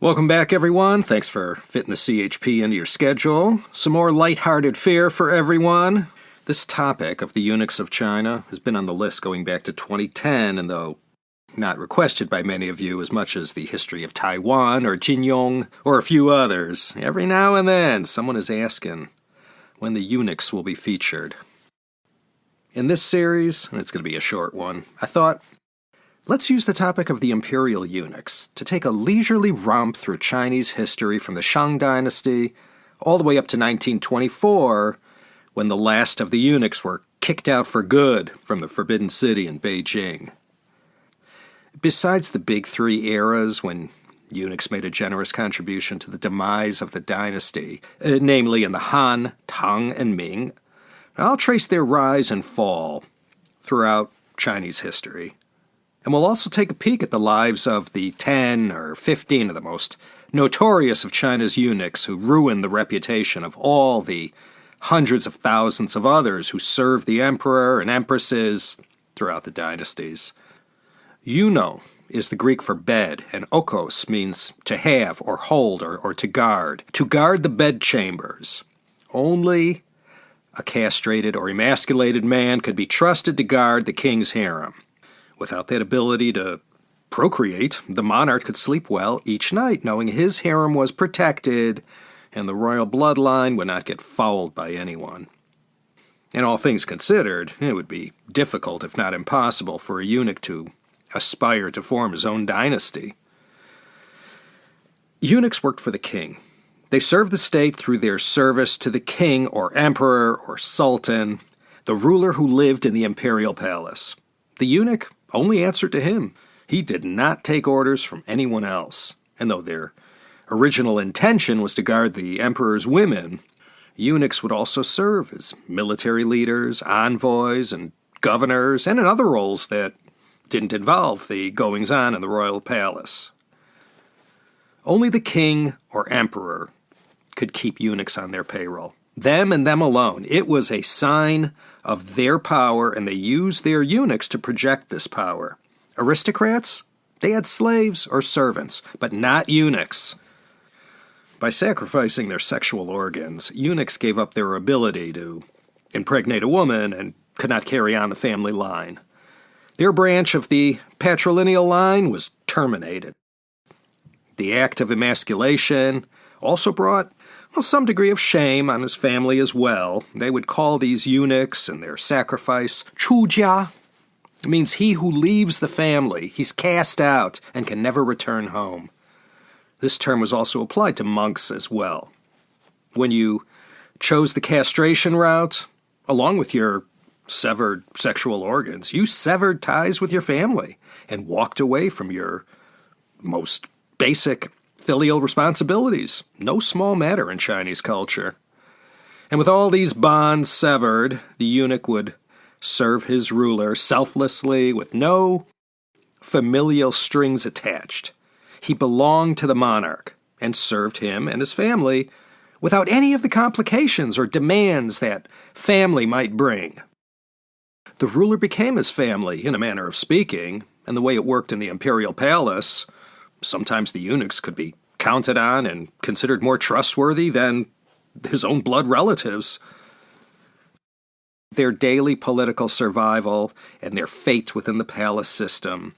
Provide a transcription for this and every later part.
Welcome back, everyone. Thanks for fitting the CHP into your schedule. Some more lighthearted fare for everyone. This topic of the eunuchs of China has been on the list going back to 2010, and though not requested by many of you as much as the history of Taiwan or Jinyong or a few others, every now and then someone is asking when the eunuchs will be featured. In this series, and it's going to be a short one, I thought, let's use the topic of the imperial eunuchs to take a leisurely romp through Chinese history from the Qin Dynasty all the way up to 1924, when the last of the eunuchs were kicked out for good from the Forbidden City in Beijing. Besides the big three eras when eunuchs made a generous contribution to the demise of the dynasty, namely in the Han, Tang, and Ming, I'll trace their rise and fall throughout Chinese history. And we'll also take a peek at the lives of the 10 or 15 of the most notorious of China's eunuchs who ruined the reputation of all the hundreds of thousands of others who served the emperor and empresses throughout the dynasties. Eunuch is the Greek for bed, and okos means to have or hold or to guard. To guard the bedchambers. Only a castrated or emasculated man could be trusted to guard the king's harem. Without that ability to procreate, the monarch could sleep well each night, knowing his harem was protected and the royal bloodline would not get fouled by anyone. And all things considered, it would be difficult, if not impossible, for a eunuch to aspire to form his own dynasty. Eunuchs worked for the king. They served the state through their service to the king or emperor or sultan, the ruler who lived in the imperial palace. The eunuch only answered to him. He did not take orders from anyone else. And though their original intention was to guard the emperor's women, eunuchs would also serve as military leaders, envoys, and governors, and in other roles that didn't involve the goings-on in the royal palace. Only the king or emperor could keep eunuchs on their payroll. Them and them alone. It was a sign of their power, and they used their eunuchs to project this power. Aristocrats? They had slaves or servants, but not eunuchs. By sacrificing their sexual organs, eunuchs gave up their ability to impregnate a woman and could not carry on the family line. Their branch of the patrilineal line was terminated. The act of emasculation also brought some degree of shame on his family as well. They would call these eunuchs and their sacrifice chujia. It means he who leaves the family. He's cast out and can never return home. This term was also applied to monks as well. When you chose the castration route, along with your severed sexual organs, you severed ties with your family and walked away from your most basic filial responsibilities. No small matter in Chinese culture. And with all these bonds severed, the eunuch would serve his ruler selflessly with no familial strings attached. He belonged to the monarch and served him and his family without any of the complications or demands that family might bring. The ruler became his family, in a manner of speaking, and the way it worked in the imperial palace, sometimes the eunuchs could be counted on and considered more trustworthy than his own blood relatives. Their daily political survival and their fate within the palace system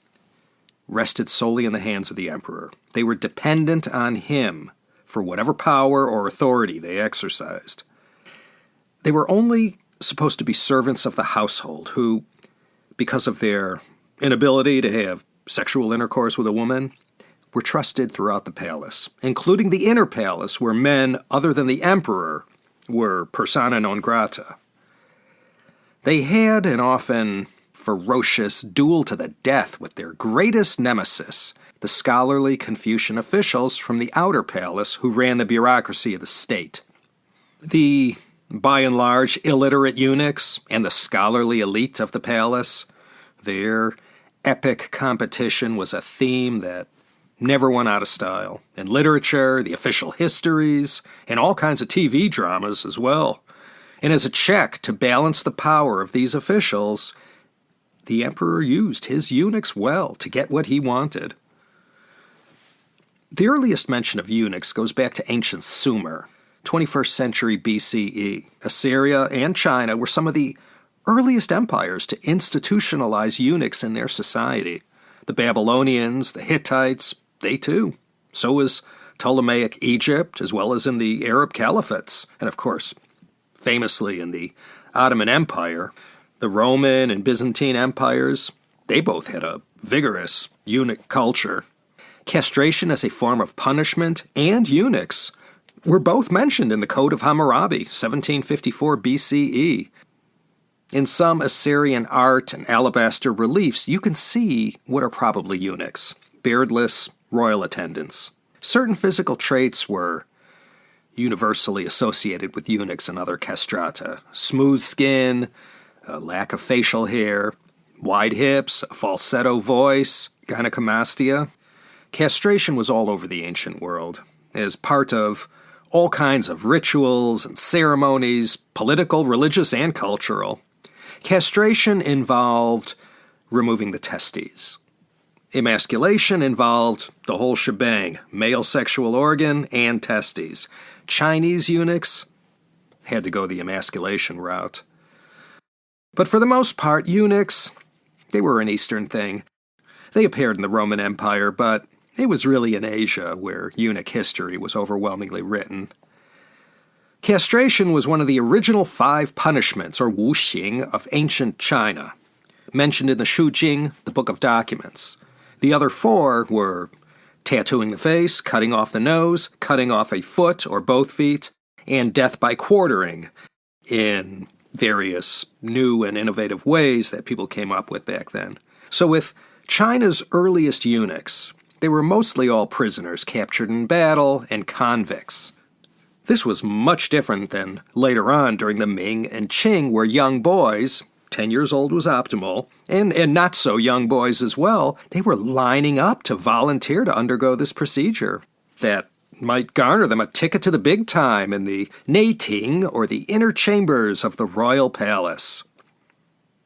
rested solely in the hands of the emperor. They were dependent on him for whatever power or authority they exercised. They were only supposed to be servants of the household who, because of their inability to have sexual intercourse with a woman, were trusted throughout the palace, including the inner palace where men other than the emperor were persona non grata. They had an often ferocious duel to the death with their greatest nemesis, the scholarly Confucian officials from the outer palace who ran the bureaucracy of the state. The, by and large, illiterate eunuchs and the scholarly elite of the palace, their epic competition was a theme that never went out of style. In literature, the official histories, and all kinds of TV dramas as well. And as a check to balance the power of these officials, the emperor used his eunuchs well to get what he wanted. The earliest mention of eunuchs goes back to ancient Sumer, 21st century BCE. Assyria and China were some of the earliest empires to institutionalize eunuchs in their society. The Babylonians, the Hittites, they too. So was Ptolemaic Egypt, as well as in the Arab caliphates, and of course, famously in the Ottoman Empire. The Roman and Byzantine empires, they both had a vigorous eunuch culture. Castration as a form of punishment and eunuchs were both mentioned in the Code of Hammurabi, 1754 BCE. In some Assyrian art and alabaster reliefs, you can see what are probably eunuchs, beardless royal attendants. Certain physical traits were universally associated with eunuchs and other castrata. Smooth skin, a lack of facial hair, wide hips, a falsetto voice, gynecomastia. Castration was all over the ancient world, as part of all kinds of rituals and ceremonies, political, religious, and cultural. Castration involved removing the testes. Emasculation involved the whole shebang, male sexual organ and testes. Chinese eunuchs had to go the emasculation route. But for the most part, eunuchs, they were an Eastern thing. They appeared in the Roman Empire, but it was really in Asia where eunuch history was overwhelmingly written. Castration was one of the original 5 punishments, or wuxing, of ancient China, mentioned in the Shujing, the Book of Documents. The other 4 were tattooing the face, cutting off the nose, cutting off a foot or both feet, and death by quartering, in various new and innovative ways that people came up with back then. So with China's earliest eunuchs, they were mostly all prisoners captured in battle and convicts. This was much different than later on during the Ming and Qing, where young boys, 10 years old was optimal, and not so young boys as well, they were lining up to volunteer to undergo this procedure that might garner them a ticket to the big time in the Neiting, or the inner chambers of the royal palace.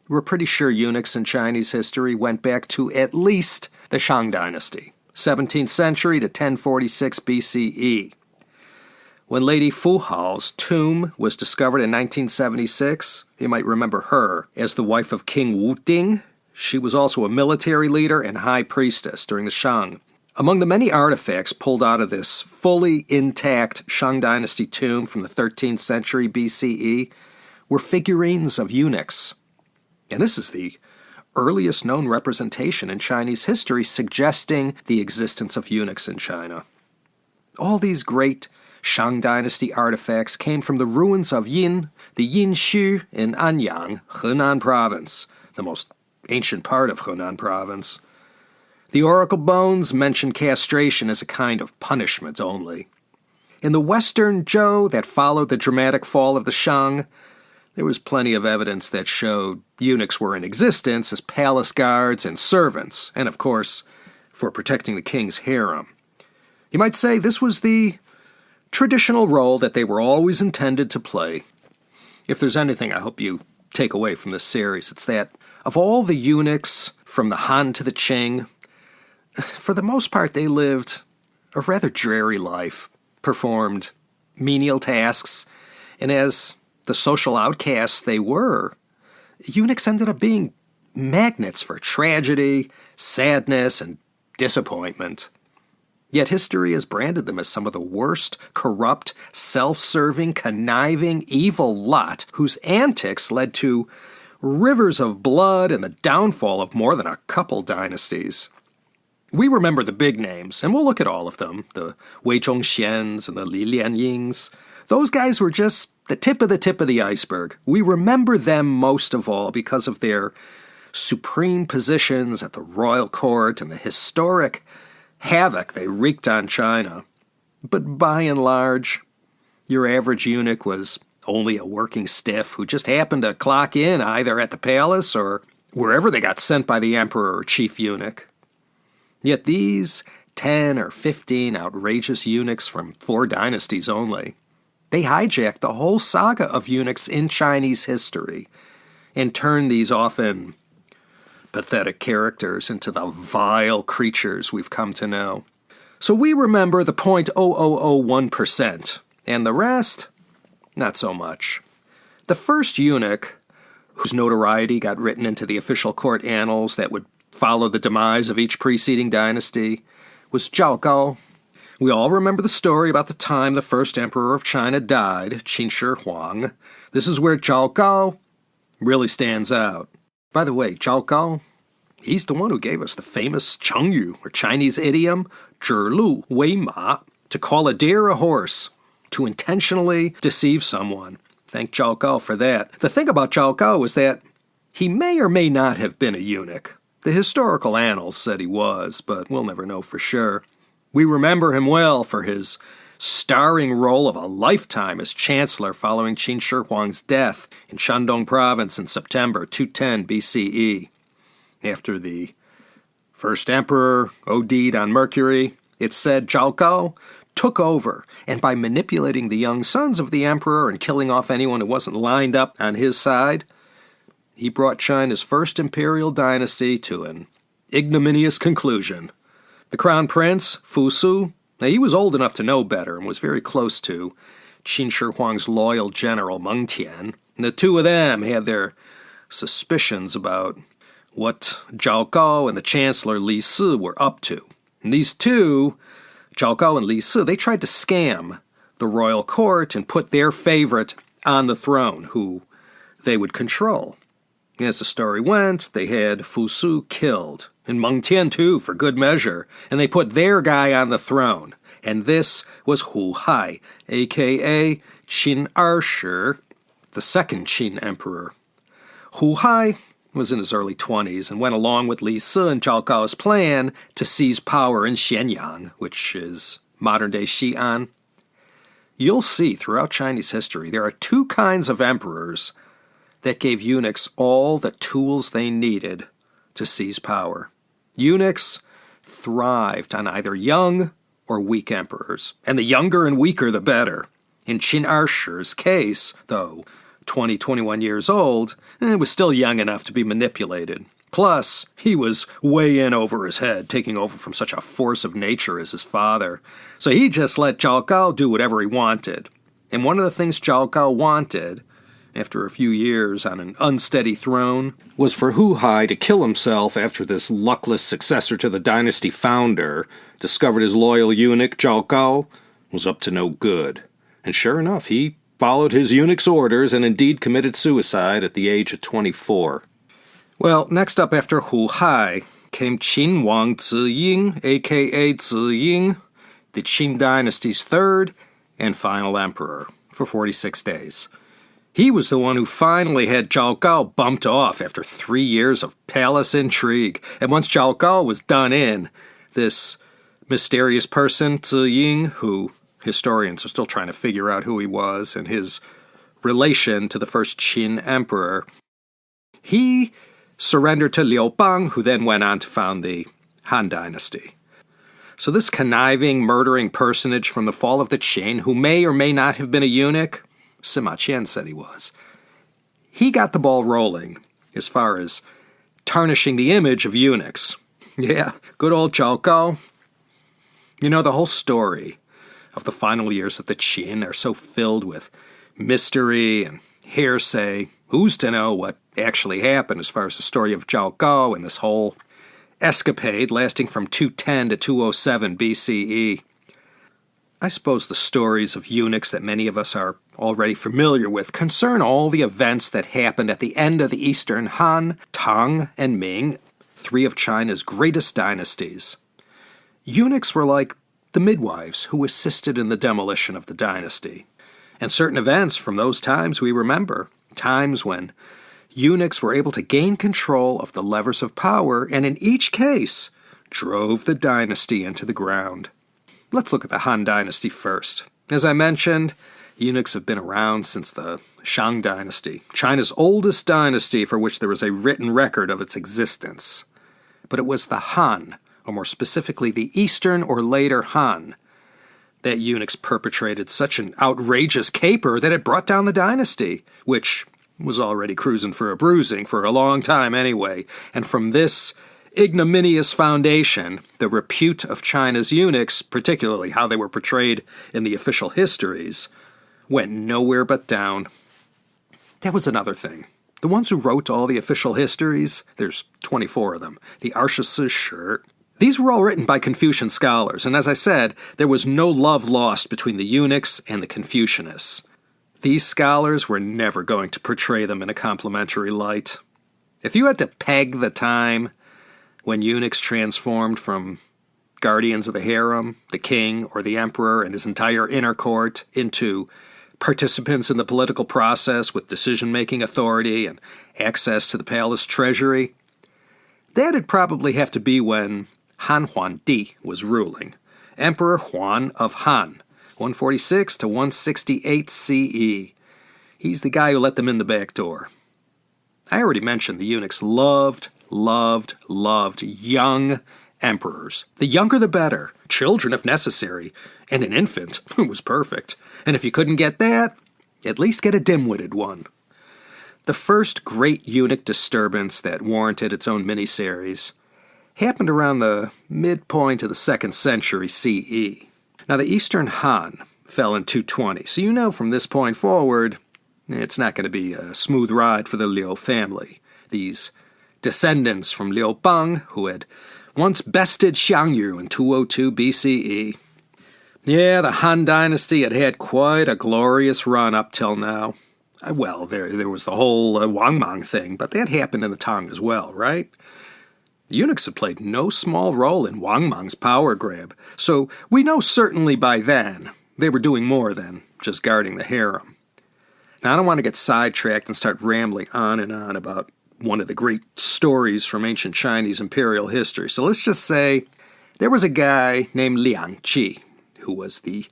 We're pretty sure eunuchs in Chinese history went back to at least the Qin Dynasty, 17th century to 1046 BCE. When Lady Fu Hao's tomb was discovered in 1976, you might remember her as the wife of King Wu Ding. She was also a military leader and high priestess during the Shang. Among the many artifacts pulled out of this fully intact Qin Dynasty tomb from the 13th century BCE were figurines of eunuchs. And this is the earliest known representation in Chinese history suggesting the existence of eunuchs in China. All these great Qin Dynasty artifacts came from the ruins of Yin, the Yinxu in Anyang, Henan Province, the most ancient part of Henan Province. The oracle bones mention castration as a kind of punishment only. In the Western Zhou that followed the dramatic fall of the Shang, there was plenty of evidence that showed eunuchs were in existence as palace guards and servants, and of course, for protecting the king's harem. You might say this was the traditional role that they were always intended to play. If there's anything I hope you take away from this series, it's that of all the eunuchs from the Han to the Qing, for the most part they lived a rather dreary life, performed menial tasks, and as the social outcasts they were, eunuchs ended up being magnets for tragedy, sadness, and disappointment. Yet history has branded them as some of the worst, corrupt, self-serving, conniving, evil lot whose antics led to rivers of blood and the downfall of more than a couple dynasties. We remember the big names, and we'll look at all of them, the Wei Zhongxians and the Li Lianyings. Those guys were just the tip of the iceberg. We remember them most of all because of their supreme positions at the royal court and the historic havoc they wreaked on China. But by and large, your average eunuch was only a working stiff who just happened to clock in either at the palace or wherever they got sent by the emperor or chief eunuch. Yet these 10 or 15 outrageous eunuchs from 4 dynasties only, they hijacked the whole saga of eunuchs in Chinese history and turned these often pathetic characters into the vile creatures we've come to know. So we remember the 0.0001%, and the rest, not so much. The first eunuch, whose notoriety got written into the official court annals that would follow the demise of each preceding dynasty, was Zhao Gao. We all remember the story about the time the first emperor of China died, Qin Shi Huang. This is where Zhao Gao really stands out. By the way, Zhao Gao, he's the one who gave us the famous Chengyu, or Chinese idiom, 指鹿为马, to call a deer a horse, to intentionally deceive someone. Thank Zhao Gao for that. The thing about Zhao Gao is that he may or may not have been a eunuch. The historical annals said he was, but we'll never know for sure. We remember him well for his starring role of a lifetime as chancellor following Qin Shi Huang's death in Shandong province in September 210 BCE. After the first emperor OD'd on mercury, it's said Zhao Gao took over, and by manipulating the young sons of the emperor and killing off anyone who wasn't lined up on his side, he brought China's first imperial dynasty to an ignominious conclusion. The crown prince, Fu Su, now he was old enough to know better and was very close to Qin Shi Huang's loyal general Meng Tian, and the two of them had their suspicions about what Zhao Gao and the chancellor Li Si were up to. And these two, Zhao Gao and Li Si, they tried to scam the royal court and put their favorite on the throne, who they would control. As the story went, they had Fu Su killed, and Meng Tian too, for good measure, and they put their guy on the throne. And this was Hu Hai, a.k.a. Qin Ershi, the second Qin emperor. Hu Hai was in his early 20s and went along with Li Si and Zhao Gao's plan to seize power in Xianyang, which is modern-day Xi'an. You'll see throughout Chinese history there are two kinds of emperors that gave eunuchs all the tools they needed to seize power. Eunuchs thrived on either young or weak emperors, and the younger and weaker the better. In Qin Ershi's case, though 21 years old, was still young enough to be manipulated. Plus, he was way in over his head, taking over from such a force of nature as his father. So he just let Zhao Gao do whatever he wanted. And one of the things Zhao Gao wanted, after a few years on an unsteady throne, was for Hu Hai to kill himself after this luckless successor to the dynasty founder discovered his loyal eunuch, Zhao Gao, was up to no good. And sure enough, he followed his eunuch's orders and indeed committed suicide at the age of 24. Well, next up after Hu Hai came Qin Wang Ziying, a.k.a. Ziying, the Qin Dynasty's third and final emperor, for 46 days. He was the one who finally had Zhao Gao bumped off after 3 years of palace intrigue. And once Zhao Gao was done in, this mysterious person, Ziying, who historians are still trying to figure out who he was and his relation to the first Qin emperor, he surrendered to Liu Bang, who then went on to found the Han Dynasty. So this conniving, murdering personage from the fall of the Qin, who may or may not have been a eunuch, Sima Qian said he was, he got the ball rolling as far as tarnishing the image of eunuchs. Yeah, good old Zhao Gao. You know, the whole story of the final years of the Qin are so filled with mystery and hearsay. Who's to know what actually happened as far as the story of Zhao Gao and this whole escapade lasting from 210 to 207 BCE. I suppose the stories of eunuchs that many of us are already familiar with concern all the events that happened at the end of the Eastern Han, Tang, and Ming, three of China's greatest dynasties. Eunuchs were like the midwives who assisted in the demolition of the dynasty. And certain events from those times we remember, times when eunuchs were able to gain control of the levers of power and in each case drove the dynasty into the ground. Let's look at the Han Dynasty first. As I mentioned, eunuchs have been around since the Shang Dynasty, China's oldest dynasty for which there is a written record of its existence. But it was the Han, or more specifically the Eastern or later Han, that eunuchs perpetrated such an outrageous caper that it brought down the dynasty, which was already cruising for a bruising for a long time anyway. And from this ignominious foundation, the repute of China's eunuchs, particularly how they were portrayed in the official histories, went nowhere but down. That was another thing. The ones who wrote all the official histories, there's 24 of them, the Arshas shirt, these were all written by Confucian scholars, and as I said, there was no love lost between the eunuchs and the Confucianists. These scholars were never going to portray them in a complimentary light. If you had to peg the time when eunuchs transformed from guardians of the harem, the king or the emperor and his entire inner court, into participants in the political process with decision-making authority and access to the palace treasury, that'd probably have to be when Han Huandi was ruling, Emperor Huan of Han, 146 to 168 CE. He's the guy who let them in the back door. I already mentioned the eunuchs loved young emperors. The younger the better, children if necessary, and an infant was perfect. And if you couldn't get that, at least get a dim-witted one. The first great eunuch disturbance that warranted its own miniseries happened around the midpoint of the 2nd century CE. Now, the Eastern Han fell in 220, so you know from this point forward, it's not going to be a smooth ride for the Liu family. These descendants from Liu Bang, who had once bested Xiangyu in 202 BCE. Yeah, the Han Dynasty had had quite a glorious run up till now. Well, there was the whole Wang Mang thing, but that happened in the Tang as well, right? The eunuchs had played no small role in Wang Mang's power grab, so we know certainly by then they were doing more than just guarding the harem. Now, I don't want to get sidetracked and start rambling on and on about one of the great stories from ancient Chinese imperial history, so let's just say there was a guy named Liang Qi, who was the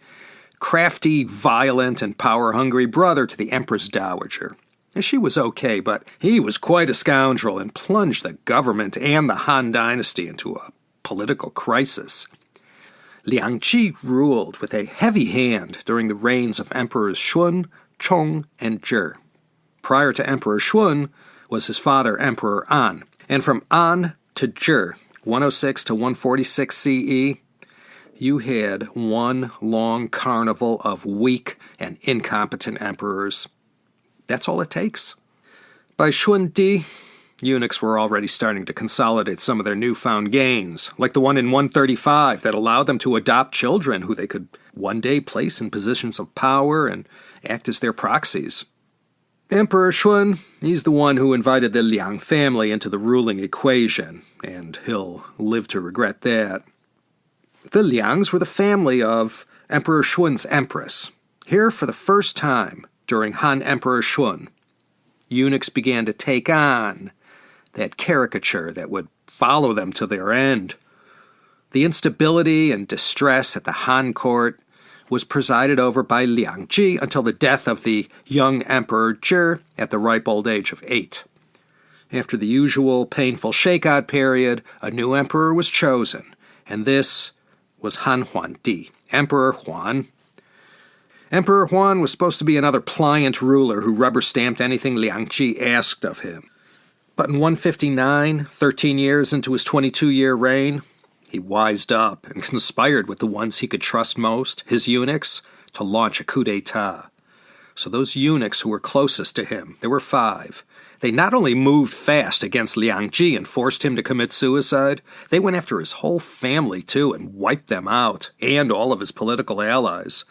crafty, violent, and power-hungry brother to the Empress Dowager. She was okay, but he was quite a scoundrel and plunged the government and the Han Dynasty into a political crisis. Liang Qi ruled with a heavy hand during the reigns of Emperors Shun, Chong, and Zhi. Prior to Emperor Shun was his father, Emperor An, and from An to Zhi, 106 to 146 CE, you had one long carnival of weak and incompetent emperors. That's all it takes. By Xuandi, eunuchs were already starting to consolidate some of their newfound gains, like the one in 135 that allowed them to adopt children who they could one day place in positions of power and act as their proxies. Emperor Shun, he's the one who invited the Liang family into the ruling equation, and he'll live to regret that. The Liangs were the family of Emperor Shun's empress. Here, for the first time, during Han Emperor Shun, eunuchs began to take on that caricature that would follow them to their end. The instability and distress at the Han court was presided over by Liang Ji until the death of the young Emperor Zhi at the ripe old age of 8. After the usual painful shakeout period, a new emperor was chosen, and this was Han Huandi, Emperor Huan. Emperor Huan was supposed to be another pliant ruler who rubber-stamped anything Liang Qi asked of him. But in 159, 13 years into his 22-year reign, he wised up and conspired with the ones he could trust most, his eunuchs, to launch a coup d'etat. So those eunuchs who were closest to him, there were 5, they not only moved fast against Liang Ji and forced him to commit suicide, they went after his whole family too and wiped them out, and all of his political allies.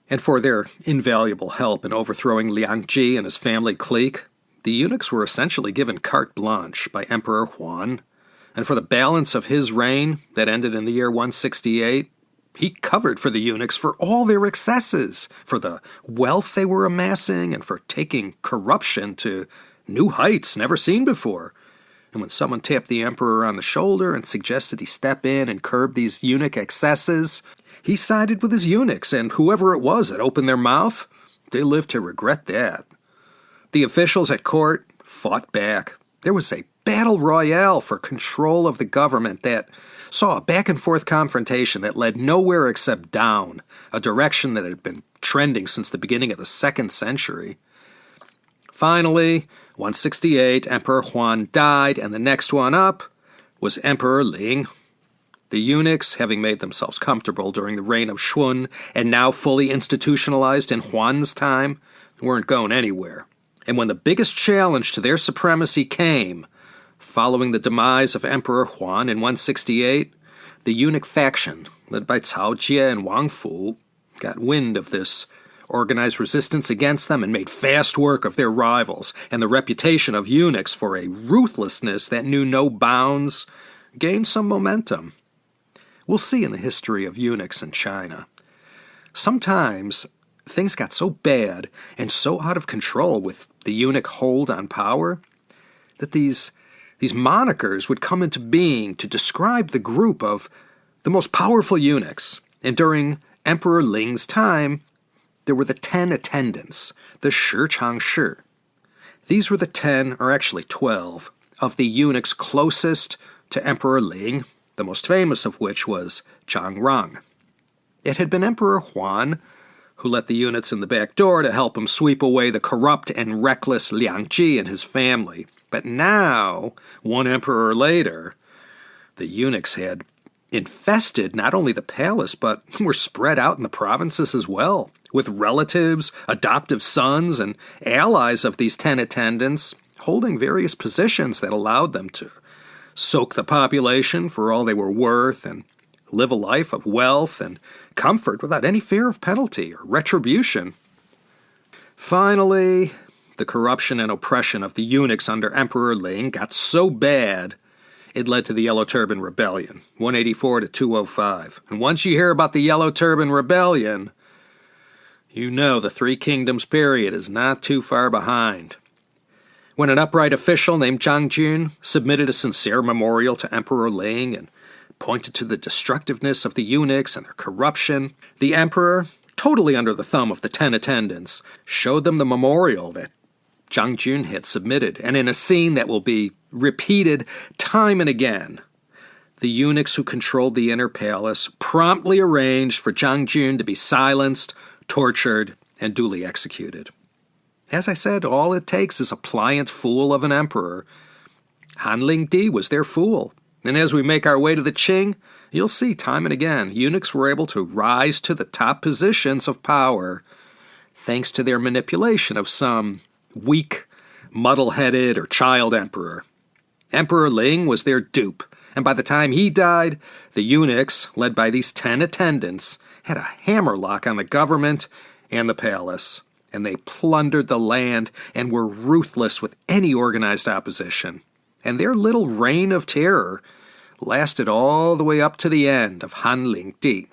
And for their invaluable help in overthrowing Liang Ji and his family clique, the eunuchs were essentially given carte blanche by Emperor Huan. And for the balance of his reign, that ended in the year 168, he covered for the eunuchs for all their excesses, for the wealth they were amassing, and for taking corruption to new heights never seen before. And when someone tapped the emperor on the shoulder and suggested he step in and curb these eunuch excesses, he sided with his eunuchs, and whoever it was that opened their mouth, they lived to regret that. The officials at court fought back. There was a battle royale for control of the government that saw a back-and-forth confrontation that led nowhere except down, a direction that had been trending since the beginning of the 2nd century. Finally, 168, Emperor Huan died, and the next one up, was Emperor Ling. The eunuchs, having made themselves comfortable during the reign of Shun and now fully institutionalized in Huan's time, weren't going anywhere. And when the biggest challenge to their supremacy came, following the demise of Emperor Huan in 168, the eunuch faction, led by Cao Jie and Wang Fu, got wind of this organized resistance against them and made fast work of their rivals, and the reputation of eunuchs for a ruthlessness that knew no bounds gained some momentum. We'll see in the history of eunuchs in China. Sometimes things got so bad and so out of control with the eunuch hold on power that these monikers would come into being to describe the group of the most powerful eunuchs. And during Emperor Ling's time, there were the 10 Attendants, the Shi Chang Shi. These were the 10, or actually 12, of the eunuchs closest to Emperor Ling, the most famous of which was Zhang Rang. It had been Emperor Huan who let the eunuchs in the back door to help him sweep away the corrupt and reckless Liang Ji and his family. But now, one emperor later, the eunuchs had infested not only the palace, but were spread out in the provinces as well, with relatives, adoptive sons, and allies of these 10 attendants holding various positions that allowed them to soak the population for all they were worth and live a life of wealth and comfort without any fear of penalty or retribution. Finally, the corruption and oppression of the eunuchs under Emperor Ling got so bad it led to the Yellow Turban Rebellion, 184 to 205. And once you hear about the Yellow Turban Rebellion, you know the Three Kingdoms period is not too far behind. When an upright official named Zhang Jun submitted a sincere memorial to Emperor Ling and pointed to the destructiveness of the eunuchs and their corruption, the emperor, totally under the thumb of the 10 attendants, showed them the memorial that Zhang Jun had submitted, and in a scene that will be repeated time and again, the eunuchs who controlled the inner palace promptly arranged for Zhang Jun to be silenced, tortured, and duly executed. As I said, all it takes is a pliant fool of an emperor. Han Ling Di was their fool. And as we make our way to the Qing, you'll see time and again, eunuchs were able to rise to the top positions of power thanks to their manipulation of some weak, muddle-headed, or child emperor. Emperor Ling was their dupe, and by the time he died, the eunuchs, led by these 10 attendants, had a hammerlock on the government and the palace, and they plundered the land and were ruthless with any organized opposition. And their little reign of terror lasted all the way up to the end of Han Ling Di,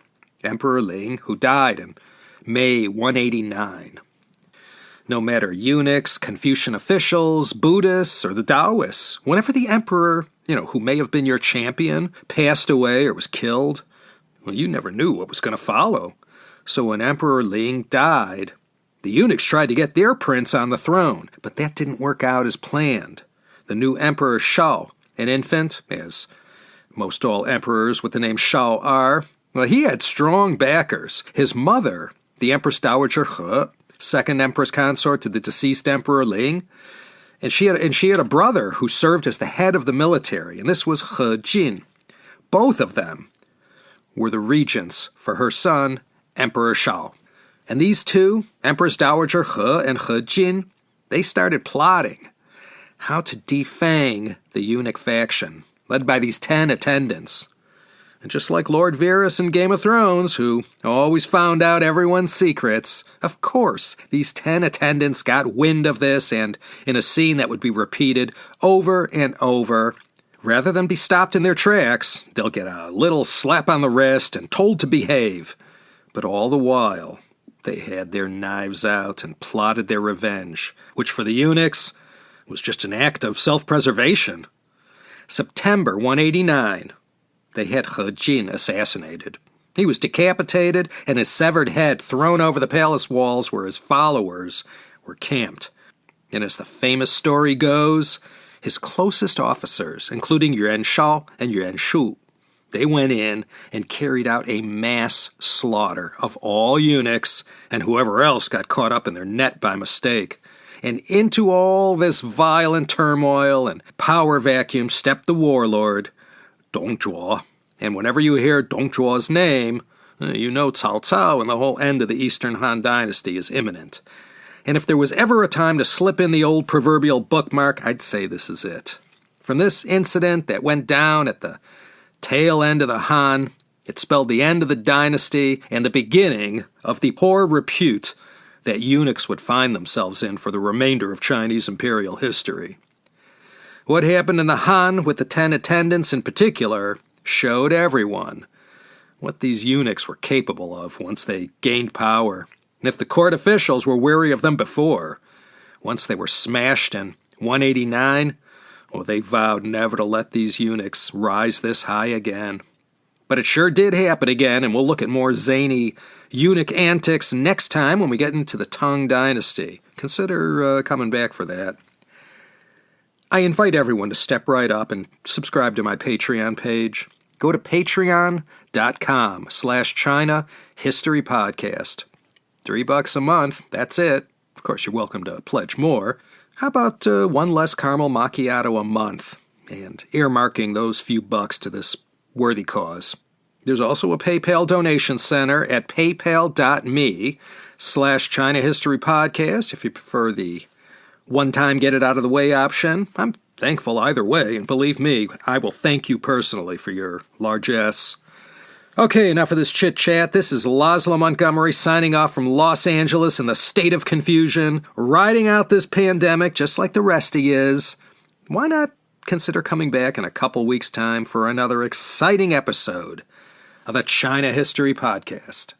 Emperor Ling, who died in May 189. No matter eunuchs, Confucian officials, Buddhists, or the Taoists, whenever the emperor, who may have been your champion, passed away or was killed, well, you never knew what was going to follow. So when Emperor Ling died, the eunuchs tried to get their prince on the throne, but that didn't work out as planned. The new Emperor Shao, an infant, as most all emperors with the name Shao are, well, he had strong backers. His mother, the Empress Dowager He, second empress consort to the deceased Emperor Ling, and she had a brother who served as the head of the military, and this was He Jin. Both of them were the regents for her son, Emperor Shao. And these two, Empress Dowager He and He Jin, they started plotting how to defang the eunuch faction, led by these 10 attendants. And just like Lord Varys in Game of Thrones, who always found out everyone's secrets, of course, these 10 attendants got wind of this, and in a scene that would be repeated over and over, rather than be stopped in their tracks, they'll get a little slap on the wrist and told to behave. But all the while, they had their knives out and plotted their revenge, which for the eunuchs was just an act of self-preservation. September 189, they had He Jin assassinated. He was decapitated and his severed head thrown over the palace walls where his followers were camped. And as the famous story goes, his closest officers, including Yuan Shao and Yuan Shu, they went in and carried out a mass slaughter of all eunuchs and whoever else got caught up in their net by mistake. And into all this violent turmoil and power vacuum stepped the warlord, Dongzhuo. And whenever you hear Dongzhuo's name, you know Cao Cao and the whole end of the Eastern Han Dynasty is imminent. And if there was ever a time to slip in the old proverbial bookmark, I'd say this is it. From this incident that went down at the tail end of the Han, it spelled the end of the dynasty and the beginning of the poor repute that eunuchs would find themselves in for the remainder of Chinese imperial history. What happened in the Han with the Ten Attendants in particular showed everyone what these eunuchs were capable of once they gained power. And if the court officials were weary of them before, once they were smashed in 189, they vowed never to let these eunuchs rise this high again. But it sure did happen again, and we'll look at more zany eunuch antics next time when we get into the Tang Dynasty. Consider coming back for that. I invite everyone to step right up and subscribe to my Patreon page. Go to patreon.com/China History Podcast. $3 a month, that's it. Of course, you're welcome to pledge more. How about one less caramel macchiato a month and earmarking those few bucks to this worthy cause? There's also a PayPal donation center at paypal.me/China History Podcast if you prefer the one-time get-it-out-of-the-way option. I'm thankful either way, and believe me, I will thank you personally for your largesse. Okay, enough of this chit-chat. This is Laszlo Montgomery signing off from Los Angeles in the state of confusion, riding out this pandemic just like the rest of you is. Why not consider coming back in a couple weeks' time for another exciting episode of the China History Podcast?